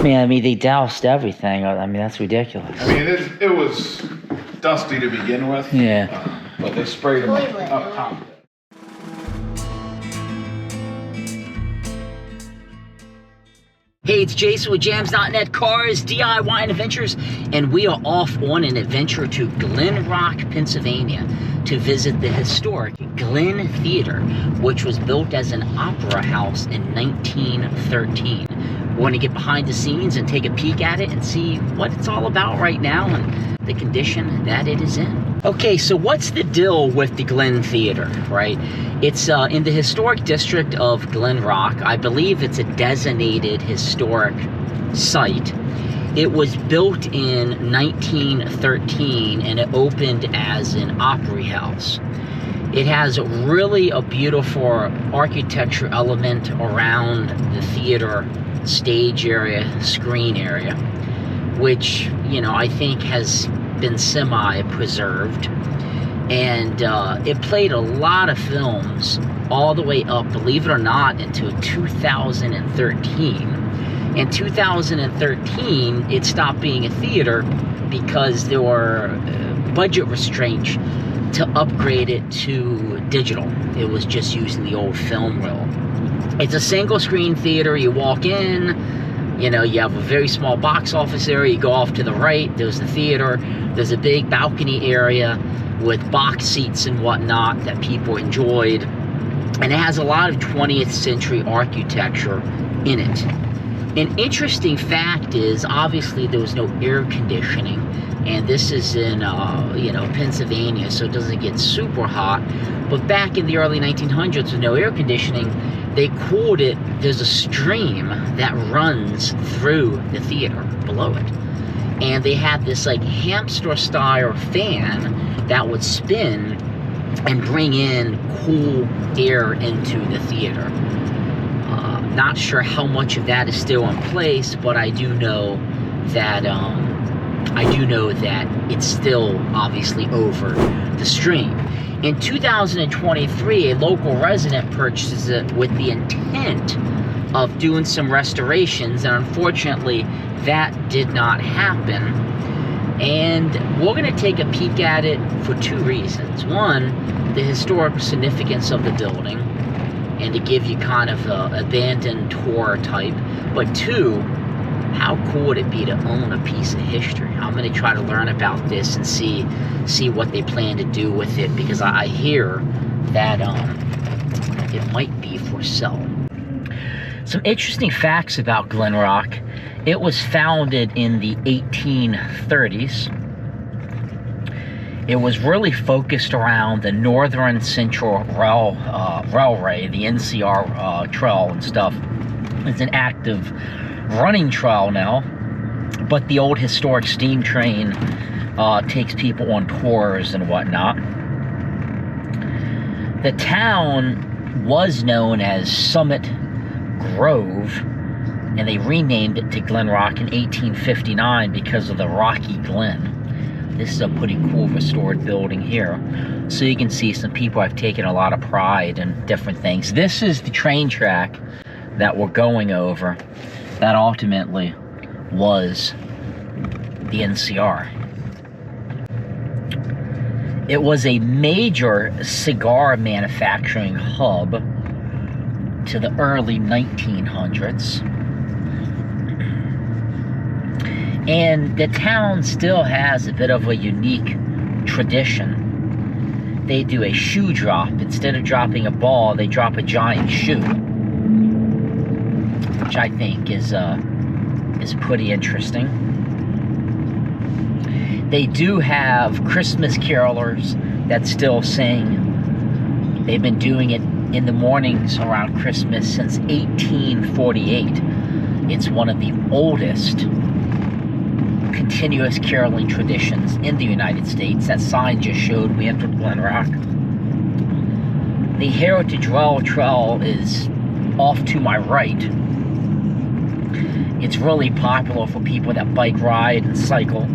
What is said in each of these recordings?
Man, I mean, they doused everything. I mean, that's ridiculous. I mean, it was dusty to begin with. Yeah. But they sprayed them up top. Hey, it's Jason with jamzDOTnet, cars, DIY, and adventures, and we are off on an adventure to Glen Rock, Pennsylvania, to visit the historic Glen Theatre, which was built as an opera house in 1913. We're going to get behind the scenes and take a peek at it and see what it's all about right now and the condition that it is in. Okay, so what's the deal with the Glen Theatre, right? It's in the historic district of Glen Rock. I believe it's a designated historic site. It was built in 1913 and it opened as an opera house. It has really a beautiful architecture element around the theater stage area, screen area, which, you know, I think has been semi-preserved. And it played a lot of films all the way up, believe it or not, until 2013. In 2013, it stopped being a theater because there were budget restraints to upgrade it to digital. It was just using the old film reel. It's a single screen theater. You walk in, you know, you have a very small box office area. You go off to the right, there's the theater. There's a big balcony area with box seats and whatnot that people enjoyed. And it has a lot of 20th century architecture in it. An interesting fact is, obviously there was no air conditioning, and this is in, you know, Pennsylvania, so it doesn't get super hot. But back in the early 1900s with no air conditioning, they cooled it. There's a stream that runs through the theater below it. And they had this like hamster style fan that would spin and bring in cool air into the theater. Not sure how much of that is still in place, but I do know that it's still obviously over the stream. In 2023, a local resident purchases it with the intent of doing some restorations, and unfortunately that did not happen. And we're going to take a peek at it for two reasons. One, the historical significance of the building, and to give you kind of an abandoned tour type. But two, how cool would it be to own a piece of history? I'm going to try to learn about this and see what they plan to do with it, because I hear that it might be for sale. Some interesting facts about Glen Rock. It was founded in the 1830s. It was really focused around the Northern Central Railway, the NCR trail and stuff. It's an active running trail now, but the old historic steam train takes people on tours and whatnot. The town was known as Summit Grove, and they renamed it to Glen Rock in 1859 because of the rocky glen. This is a pretty cool restored building here. So you can see some people have taken a lot of pride in different things. This is the train track that we're going over that ultimately was the NCR. It was a major cigar manufacturing hub to the early 1900s. And the town still has a bit of a unique tradition. They do a shoe drop. Instead of dropping a ball, they drop a giant shoe, which I think is pretty interesting. They do have Christmas carolers that still sing. They've been doing it in the mornings around Christmas since 1848. It's one of the oldest continuous caroling traditions in the United States. That sign just showed we entered Glen Rock. The Heritage Rail Trail is off to my right. It's really popular for people that bike ride and cycle.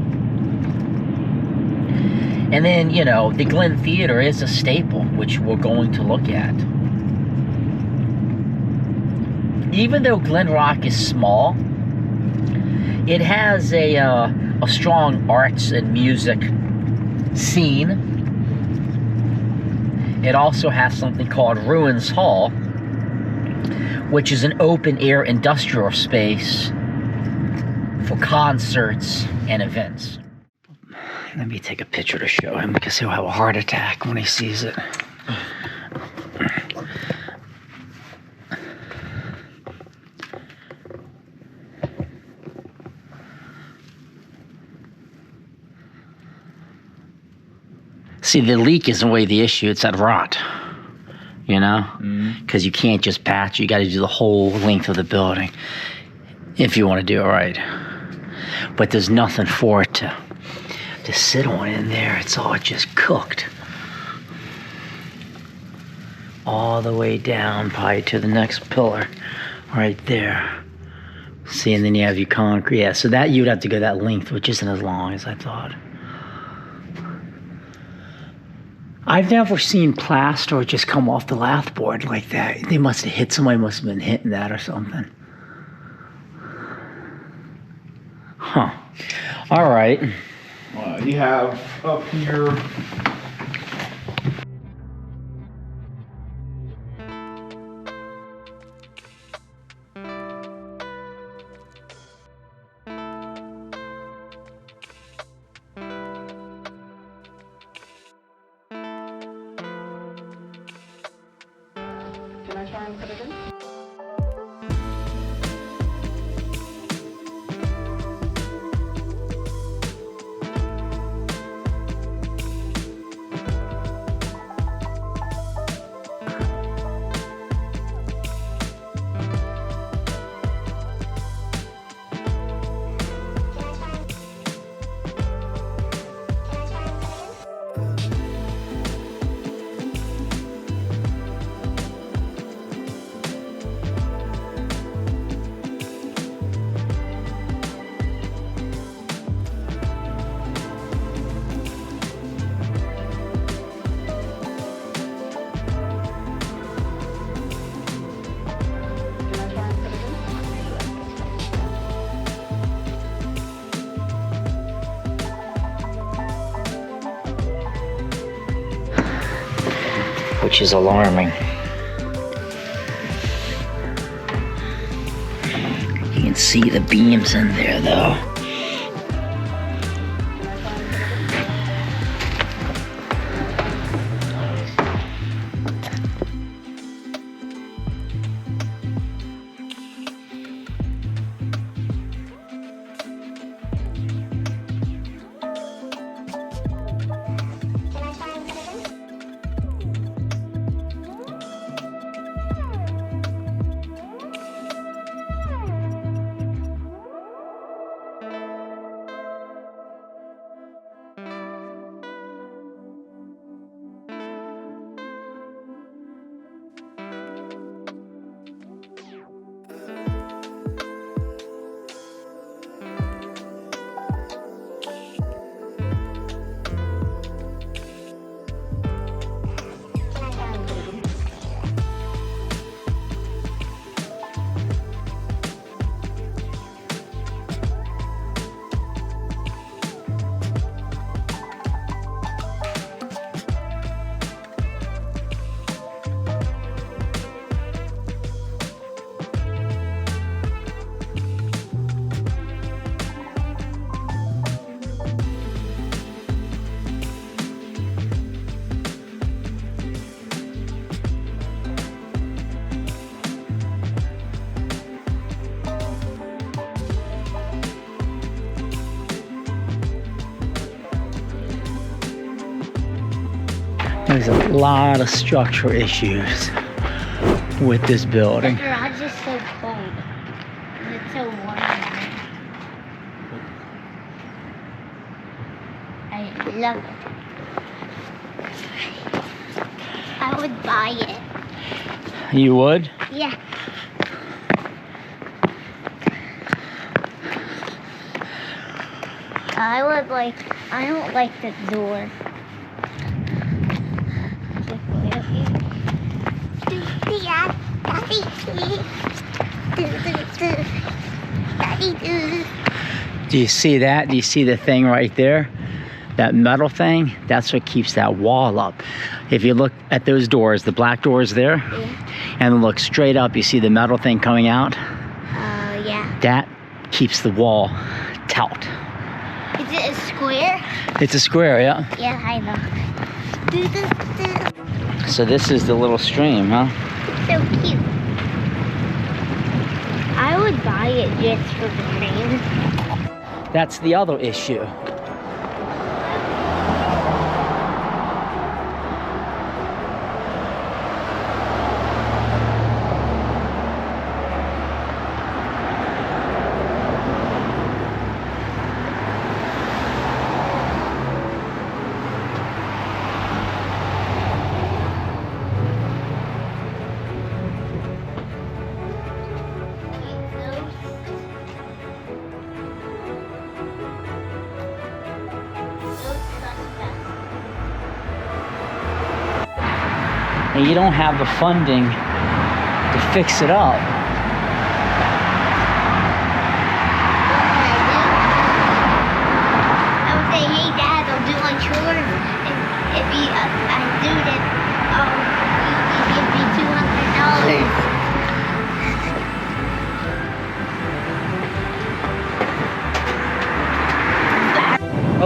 And then, you know, the Glen Theatre is a staple, which we're going to look at. Even though Glen Rock is small, It has a strong arts and music scene. It also has something called Ruins Hall, which is an open-air industrial space for concerts and events. Let me take a picture to show him because he'll have a heart attack when he sees it. See, the leak isn't really the issue, it's that rot, you know? Because you can't just patch, you got to do the whole length of the building if you want to do it right. But there's nothing for it to sit on in there. It's all just cooked. All the way down, probably to the next pillar, right there. See, and then you have your concrete. Yeah, so that you'd have to go that length, which isn't as long as I thought. I've never seen plaster just come off the lath board like that. They must have hit, somebody must have been hitting that or something. Huh. All right. You have up here. Can I try and put it in? Which is alarming. You can see the beams in there though. There's a lot of structural issues with this building. The garage is so cold. And it's so warm in here. I love it. I would buy it. You would? Yeah. I don't like the door. Daddy, Do you see that? Do you see the thing right there? That metal thing? That's what keeps that wall up. If you look at those doors, the black doors there, and look straight up, you see the metal thing coming out? Yeah. That keeps the wall taut. Is it a square? It's a square, yeah. Yeah, I know. So this is the little stream, huh? It's so cute. I would buy it just for the stream. That's the other issue. And you don't have the funding to fix it up. I would say, hey Dad, I'll do my chores, and if I do this, you give me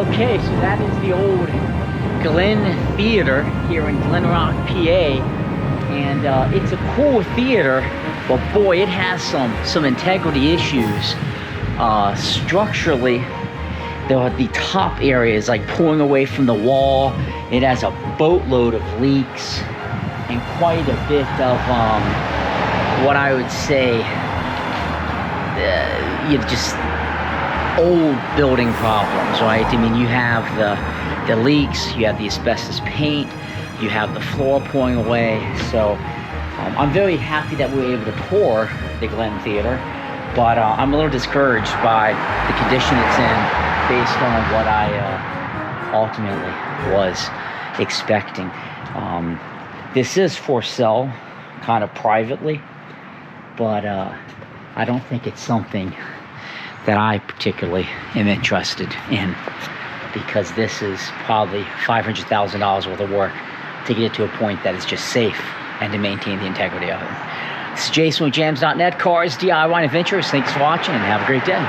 $200. Okay, so that is the old Glen Theatre here in Glen Rock, PA, and it's a cool theater, but boy, it has some integrity issues. Structurally, the top area is like pulling away from the wall. It has a boatload of leaks and quite a bit of what I would say just old building problems, right? I mean, you have the leaks, you have the asbestos paint, you have the floor pulling away. So I'm very happy that we were able to tour the Glen Theatre, but I'm a little discouraged by the condition it's in based on what I ultimately was expecting. This is for sale kind of privately, but I don't think it's something that I particularly am interested in, because this is probably $500,000 worth of work to get it to a point that it's just safe and to maintain the integrity of it. This is Jason with jamzDOTnet, cars, DIY, and adventures. Thanks for watching and have a great day.